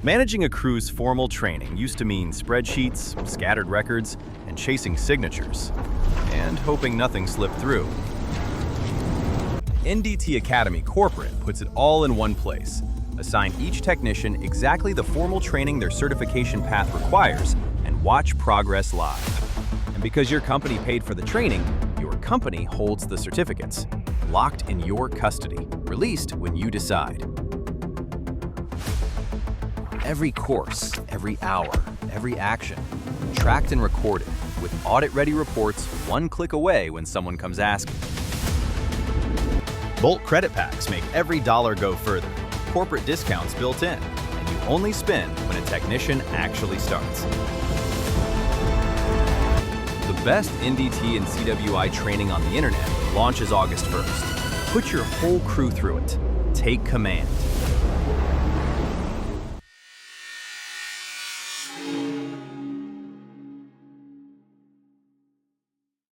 Managing a crew's formal training used to mean spreadsheets, scattered records, and chasing signatures, and hoping nothing slipped through. NDT Academy Corporate puts it all in one place. Assign each technician exactly the formal training their certification path requires and watch progress live. And because your company paid for the training, your company holds the certificates, locked in your custody, released when you decide. Every course, every hour, every action, tracked and recorded, with audit-ready reports one click away when someone comes asking. Bolt credit packs make every dollar go further. Corporate discounts built in, and you only spend when a technician actually starts. The best NDT and CWI training on the internet launches August 1st. Put your whole crew through it. Take command.